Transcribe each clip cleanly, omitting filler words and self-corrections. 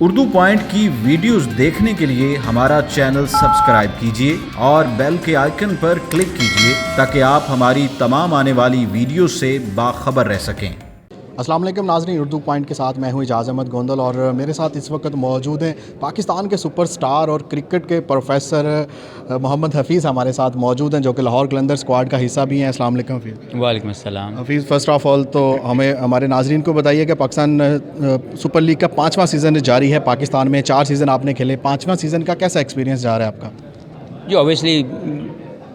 Urdu point کی videos دیکھنے کے لیے ہمارا چینل سبسکرائب کیجیے اور بیل کے آئیکن پر کلک کیجیے تاکہ آپ ہماری تمام آنے والی ویڈیوز سے باخبر رہ سکیں۔ السلام علیکم ناظرین، اردو پوائنٹ کے ساتھ میں ہوں اعجاز احمد گوندل، اور میرے ساتھ اس وقت موجود ہیں پاکستان کے سپر سٹار اور کرکٹ کے پروفیسر محمد حفیظ ہمارے ساتھ موجود ہیں، جو کہ لاہور قلندر اسکواڈ کا حصہ بھی ہیں۔ السلام علیکم حفیظ۔ وعلیکم السلام حفیظ، فرسٹ آف آل تو ہمارے ناظرین کو بتائیے کہ پاکستان سپر لیگ کا 5واں سیزن جاری ہے پاکستان میں، 4 سیزن آپ نے کھیلے، 5واں سیزن کا کیسا ایکسپیرینس جا رہا ہے آپ کا؟ جو اوبیسلی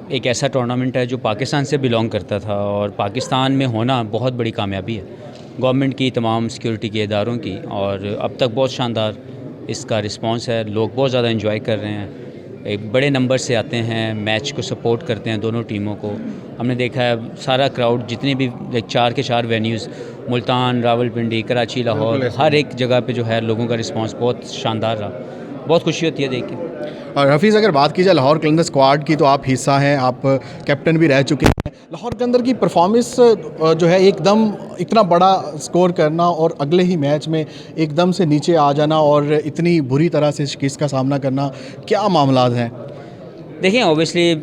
ایک ایسا ٹورنامنٹ ہے جو پاکستان سے بلانگ کرتا تھا، اور پاکستان میں ہونا بہت بڑی کامیابی ہے گورنمنٹ کی، تمام سیکیورٹی کے اداروں کی، اور اب تک بہت شاندار اس کا رسپانس ہے۔ لوگ بہت زیادہ انجوائے کر رہے ہیں، ایک بڑے نمبر سے آتے ہیں، میچ کو سپورٹ کرتے ہیں دونوں ٹیموں کو۔ ہم نے دیکھا ہے سارا کراؤڈ، جتنے بھی 4 کے 4 وینیوز، ملتان، راول پنڈی، کراچی، لاہور، ہر ایک جگہ پہ جو ہے لوگوں کا رسپانس بہت شاندار رہا، بہت خوشی ہوتی ہے دیکھ کے۔ اور حفیظ، اگر بات کی جائے لاہور قلندر اسکواڈ کی، تو آپ حصہ ہیں، آپ کیپٹن بھی رہ چکے ہیں۔ لاہور قلندر کی پرفارمنس جو ہے ایک دم اتنا بڑا سکور کرنا اور اگلے ہی میچ میں ایک دم سے نیچے آ جانا اور اتنی بری طرح سے شکست کا سامنا کرنا، کیا معاملات ہیں؟ دیکھیں اوبیسلی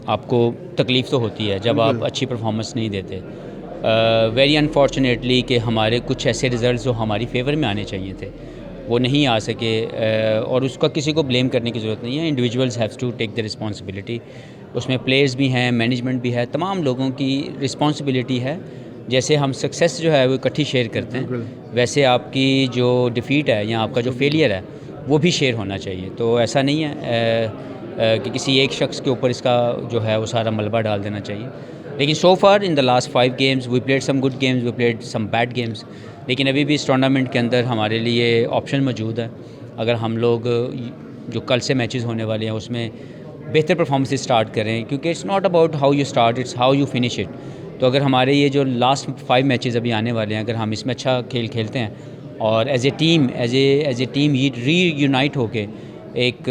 آپ کو تکلیف تو ہوتی ہے جب آپ اچھی پرفارمنس نہیں دیتے۔ ویری انفارچونیٹلی کہ ہمارے کچھ ایسے ریزلٹس جو ہماری فیور میں آنے چاہیے تھے وہ نہیں آ سکے، اور اس کا کسی کو بلیم کرنے کی ضرورت نہیں ہے۔ Individuals has to take the responsibility, اس میں پلیئرز بھی ہیں، مینجمنٹ بھی ہے، تمام لوگوں کی رسپانسبلٹی ہے۔ جیسے ہم سکسیس جو ہے وہ اکٹھی شیئر کرتے ہیں، ویسے آپ کی جو ڈیفیٹ ہے یا آپ کا جو فیلئر ہے وہ بھی شیئر ہونا چاہیے۔ تو ایسا نہیں ہے کہ کسی ایک شخص کے اوپر اس کا جو ہے وہ سارا ملبہ ڈال دینا چاہیے۔ لیکن so far in the last 5 games we played some good games, we played some bad games, لیکن ابھی بھی اس ٹورنامنٹ کے اندر ہمارے لیے آپشن موجود ہے۔ اگر ہم لوگ جو کل سے میچز ہونے والے ہیں اس میں بہتر پرفارمنس اسٹارٹ کریں، کیونکہ it's not about how you start, it's how you finish it. تو اگر ہمارے یہ جو لاسٹ 5 میچز ابھی آنے والے ہیں، اگر ہم اس میں اچھا کھیل کھیلتے ہیں اور as a team reunite ہو کے ایک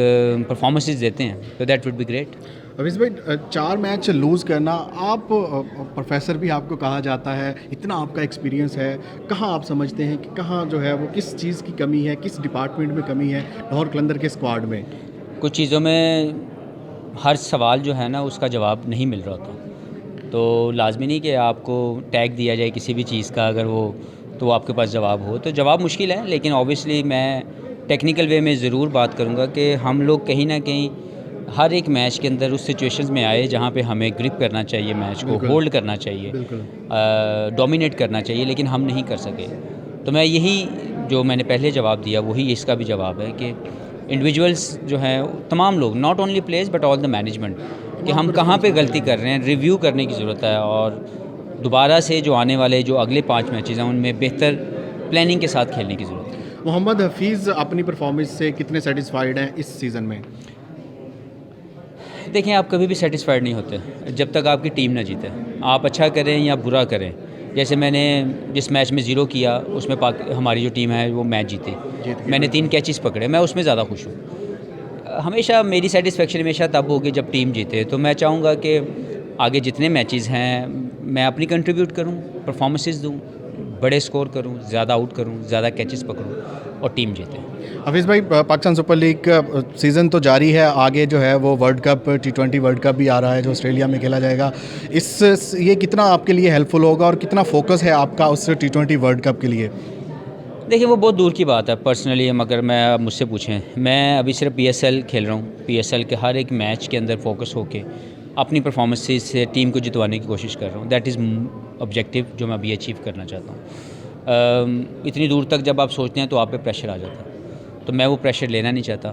پرفارمنسز دیتے ہیں تو that would be great. Hafeez بھائی، 4 میچ لوز کرنا، آپ پروفیسر بھی آپ کو کہا جاتا ہے، اتنا آپ کا ایکسپیرینس ہے، کہاں آپ سمجھتے ہیں کہ کہاں جو ہے وہ کس چیز کی کمی ہے، کس ڈپارٹمنٹ میں کمی ہے لاہور قلندر کے اسکواڈ میں؟ کچھ چیزوں میں ہر سوال جو ہے نا اس کا جواب نہیں مل رہا ہوتا، تو لازمی نہیں کہ آپ کو ٹیگ دیا جائے کسی بھی چیز کا، اگر وہ تو آپ کے پاس جواب ہو، تو جواب مشکل ہے۔ لیکن اوبیسلی میں ٹیکنیکل وے میں ضرور بات کروں گا کہ ہم لوگ کہیں نہ کہیں ہر ایک میچ کے اندر اس سچویشنز میں آئے جہاں پہ ہمیں گرپ کرنا چاہیے، میچ کو ہولڈ کرنا چاہیے، ڈومینیٹ کرنا چاہیے، لیکن ہم نہیں کر سکے۔ تو میں یہی جو میں نے پہلے جواب دیا وہی اس کا بھی جواب ہے کہ انڈیویجولز جو ہیں، تمام لوگ، not only players but all the management, کہ ہم کہاں پہ غلطی کر رہے ہیں، ریویو کرنے کی ضرورت ہے، اور دوبارہ سے جو آنے والے جو اگلے 5 میچز ہیں ان میں بہتر پلاننگ کے ساتھ کھیلنے کی ضرورت ہے۔ محمد حفیظ اپنی پرفارمنس سے کتنے سیٹسفائیڈ ہیں اس سیزن میں؟ دیکھیں، آپ کبھی بھی سیٹسفائیڈ نہیں ہوتے جب تک آپ کی ٹیم نہ جیتے، آپ اچھا کریں یا برا کریں۔ جیسے میں نے جس میچ میں 0 کیا اس میں ہماری جو ٹیم ہے وہ میچ جیتی، میں نے 3 کیچز پکڑے، میں اس میں زیادہ خوش ہوں۔ ہمیشہ میری سیٹسفیکشن ہمیشہ تب ہوگی جب ٹیم جیتے، تو میں چاہوں گا کہ آگے جتنے میچز ہیں میں اپنی کنٹریبیوٹ کروں، پرفارمنسز دوں، بڑے سکور کروں، زیادہ آؤٹ کروں، زیادہ کیچز پکڑوں اور ٹیم جیتے۔ حفیظ بھائی، پاکستان سپر لیگ کا سیزن تو جاری ہے، آگے جو ہے وہ world cup T20 world cup بھی آ رہا ہے جو آسٹریلیا میں کھیلا جائے گا۔ یہ کتنا آپ کے لیے ہیلپ فل ہوگا اور کتنا فوکس ہے آپ کا اس T20 ورلڈ کپ کے لیے؟ دیکھیں، وہ بہت دور کی بات ہے پرسنلی، اگر مجھ سے پوچھیں، میں ابھی صرف PSL کھیل رہا ہوں، PSL کے ہر ایک میچ کے اندر فوکس ہو کے اپنی پرفارمنس سے ٹیم کو جتوانے کی کوشش کر رہا ہوں۔ دیٹ از آبجیکٹیو جو میں ابھی اچیو کرنا چاہتا ہوں۔ اتنی دور تک جب آپ سوچتے ہیں تو آپ پہ پریشر آ جاتا ہے، تو میں وہ پریشر لینا نہیں چاہتا۔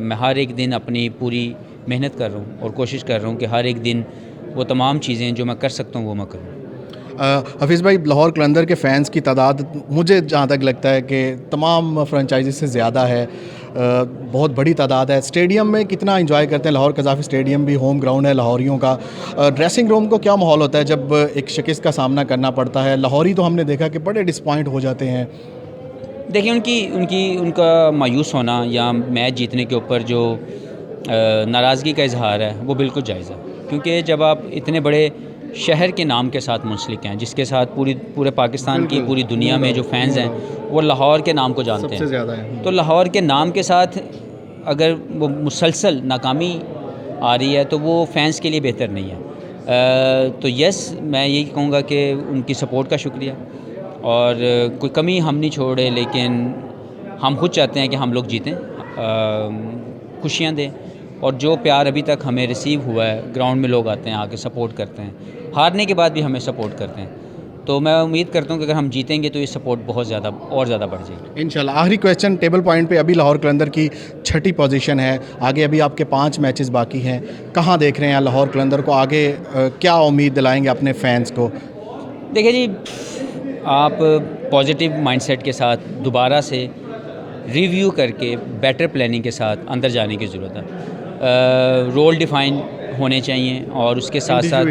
میں ہر ایک دن اپنی پوری محنت کر رہا ہوں اور کوشش کر رہا ہوں کہ ہر ایک دن وہ تمام چیزیں جو میں کر سکتا ہوں وہ میں کروں۔ حفیظ بھائی، لاہور قلندر کے فینس کی تعداد مجھے جہاں تک لگتا ہے کہ تمام فرنچائزز سے زیادہ ہے، بہت بڑی تعداد ہے۔ اسٹیڈیم میں کتنا انجوائے کرتے ہیں؟ لاہور قذافی اسٹیڈیم بھی ہوم گراؤنڈ ہے لاہوریوں کا۔ ڈریسنگ روم کو کیا ماحول ہوتا ہے جب ایک شکست کا سامنا کرنا پڑتا ہے؟ لاہوری تو ہم نے دیکھا کہ بڑے ڈسپوائنٹ ہو جاتے ہیں۔ دیکھیں، ان کا مایوس ہونا یا میچ جیتنے کے اوپر جو ناراضگی کا اظہار ہے وہ بالکل جائز ہے، کیونکہ جب آپ اتنے بڑے شہر کے نام کے ساتھ منسلک ہیں، جس کے ساتھ پورے پاکستان کی پوری دنیا میں جو فینز ہیں وہ لاہور کے نام کو جانتے سب سے ہیں. زیادہ ہے. تو لاہور کے نام کے ساتھ اگر وہ مسلسل ناکامی آ رہی ہے تو وہ فینس کے لیے بہتر نہیں ہے. تو یس، میں یہی کہوں گا کہ ان کی سپورٹ کا شکریہ، اور کوئی کمی ہم نہیں چھوڑے، لیکن ہم خود چاہتے ہیں کہ ہم لوگ جیتیں، خوشیاں دیں، اور جو پیار ابھی تک ہمیں ریسیو ہوا ہے، گراؤنڈ میں لوگ آتے ہیں، آ کے سپورٹ کرتے ہیں، ہارنے کے بعد بھی ہمیں سپورٹ کرتے ہیں. تو میں امید کرتا ہوں کہ اگر ہم جیتیں گے تو یہ سپورٹ بہت زیادہ اور زیادہ بڑھ جائے گی. انشاءاللہ. آخری کویسچن ٹیبل پوائنٹ پہ ابھی لاہور قلندر کی 6ٹھی پوزیشن ہے، آگے ابھی آپ کے 5 میچز باقی ہیں. کہاں دیکھ رہے ہیں لاہور قلندر کو آگے؟ کیا امید دلائیں گے اپنے فینس کو؟ دیکھیں جی، آپ پازیٹیو مائنڈ سیٹ کے ساتھ دوبارہ سے ریویو کر کے بیٹر پلاننگ کے ساتھ اندر جانے کی ضرورت ہے. رول ڈیفائن ہونے چاہیے، اور اس کے ساتھ ساتھ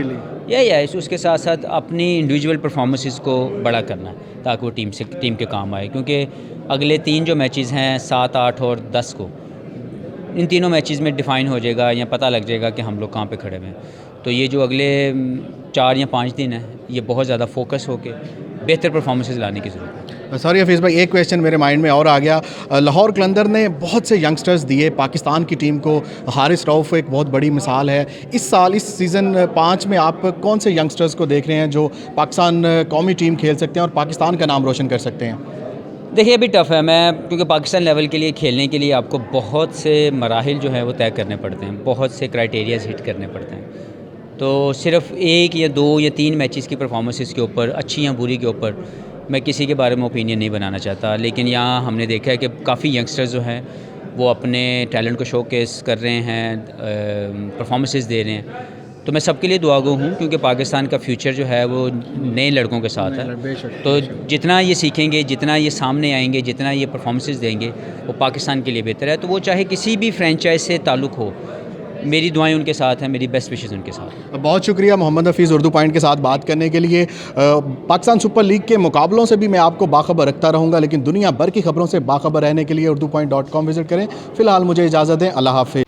اس کے ساتھ ساتھ اپنی انڈیویجول پرفارمنسز کو بڑا کرنا ہے تاکہ وہ ٹیم کے کام آئے. کیونکہ اگلے 3 جو میچز ہیں 7، 8 اور 10 کو، ان تینوں میچز میں ڈیفائن ہو جائے گا یا پتہ لگ جائے گا کہ ہم لوگ کہاں پہ کھڑے ہوئے ہیں. تو یہ جو اگلے 4 یا 5 دن ہیں، یہ بہت زیادہ فوکس ہو کے بہتر پرفارمنسز لانے کی ضرورت ہے. سوری حفیظ بھائی، ایک کویسچن میرے مائنڈ میں اور آ گیا. لاہور قلندر نے بہت سے ینگسٹرز دیے پاکستان کی ٹیم کو. حارث رؤف ایک بہت بڑی مثال ہے. اس سال اس سیزن 5 میں آپ کون سے ینگسٹرز کو دیکھ رہے ہیں جو پاکستان قومی ٹیم کھیل سکتے ہیں اور پاکستان کا نام روشن کر سکتے ہیں؟ دیکھیے، ابھی ٹف ہے. میں کیونکہ پاکستان لیول کے لیے کھیلنے کے لیے آپ کو بہت سے مراحل جو ہیں وہ طے کرنے پڑتے ہیں، بہت سے کرائٹیریاز ہٹ کرنے پڑتے ہیں. تو صرف 1 یا 2 یا 3 میچز کی پرفارمنسز کے اوپر، اچھی یا بری کے اوپر، میں کسی کے بارے میں اوپینین نہیں بنانا چاہتا. لیکن یہاں ہم نے دیکھا ہے کہ کافی ینگسٹرز جو ہیں وہ اپنے ٹیلنٹ کو شو کیس کر رہے ہیں، پرفارمنسز دے رہے ہیں. تو میں سب کے لیے دعا گو ہوں، کیونکہ پاکستان کا فیوچر جو ہے وہ نئے لڑکوں کے ساتھ ہے. تو جتنا یہ سیکھیں گے، جتنا یہ سامنے آئیں گے، جتنا یہ پرفارمنسز دیں گے، وہ پاکستان کے لیے بہتر ہے. تو وہ چاہے کسی بھی فرینچائز سے تعلق ہو، میری دعائیں ان کے ساتھ ہیں، میری بیسٹ وشز ان کے ساتھ. بہت شکریہ محمد حفیظ اردو پوائنٹ کے ساتھ بات کرنے کے لیے. پاکستان سپر لیگ کے مقابلوں سے بھی میں آپ کو باخبر رکھتا رہوں گا، لیکن دنیا بھر کی خبروں سے باخبر رہنے کے لیے urdupoint.com وزٹ کریں. فی الحال مجھے اجازت دیں. اللہ حافظ.